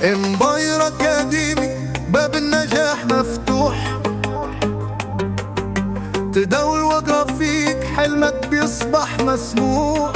امباير اكاديمي باب النجاح مفتوح، تداول واقرا فيك حلمك بيصبح مسموح.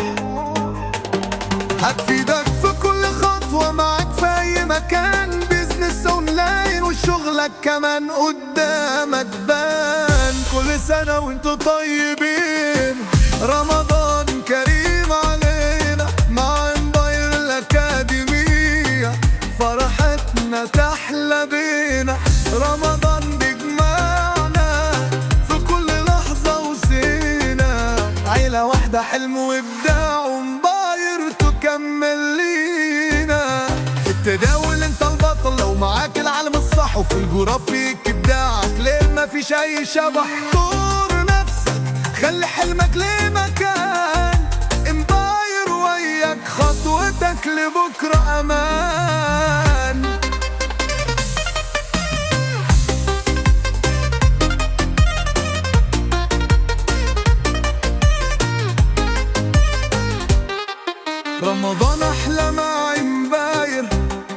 هتفيدك في كل خطوة معاك في اي مكان، بيزنس اونلاين وشغلك كمان قدامك بان. كل سنة وانتوا طيبين، رمضان كريم علينا مع امباير الاكاديمية، فرحتنا تحلى بينا. رمضان بيجمعنا في كل لحظة وسينا، عيلة واحدة حلم وابداع، ومباير تكمل لينا. في التداول انت البطل لو معاك العالم الصح، وفي الجرافيك ابداعك ليه مفيش اي شبح. طور نفسك خلي حلمك ليه مكان، امباير وياك خطوتك لبكرة امان. رمضان احلى مع امباير،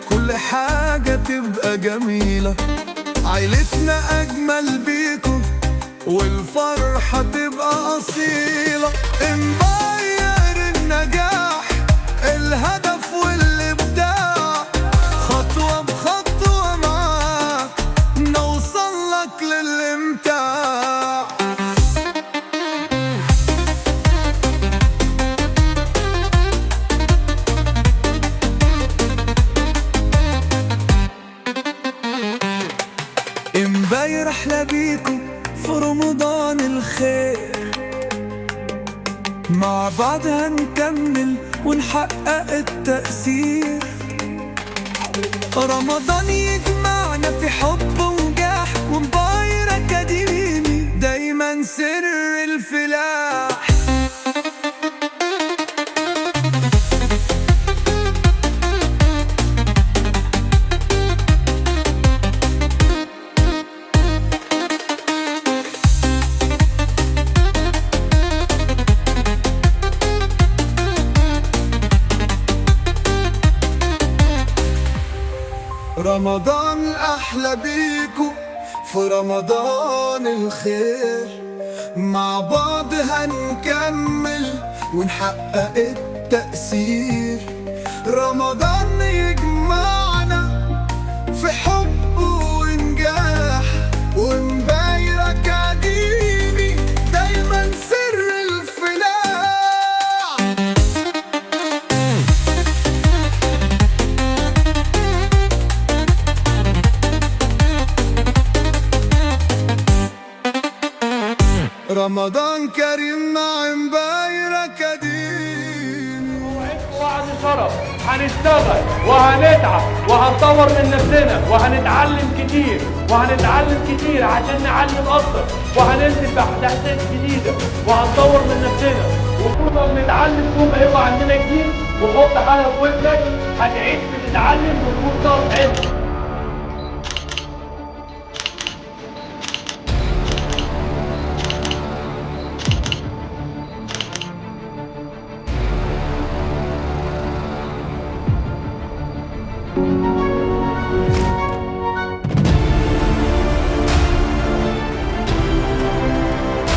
كل حاجة تبقى جميلة، عيلتنا اجمل بيكم والفرحة تبقى اصيلة. امباير النجاح الهدف والابداع، خطوة بخطوة معاك نوصل لك للامتاع. امباير احلى بيكم في رمضان الخير، مع بعض هنكمل ونحقق التأثير. رمضان يجمعنا في حب ونجاح، وامباير اكاديمي دايما سر الفلاح. رمضان أحلى بيكو في رمضان الخير، مع بعض هنكمل ونحقق التأثير. رمضان يجمعنا في حب ونجاح، وامباير أكاديمي دايما سر الفلاح. رمضان كريم مع امباير اكاديمي. وعد شرف، هنشتغل وهنتعب وهنطور من نفسنا وهنتعلم كتير عشان نعلم اكتر، وهننزل باحداثات جديده وهنطور من نفسنا. وطول ما بنتعلم طول ما يبقى عندنا جديد، وحط حاجه في ودنك هتعيش بتتعلم وتكون طالب علم.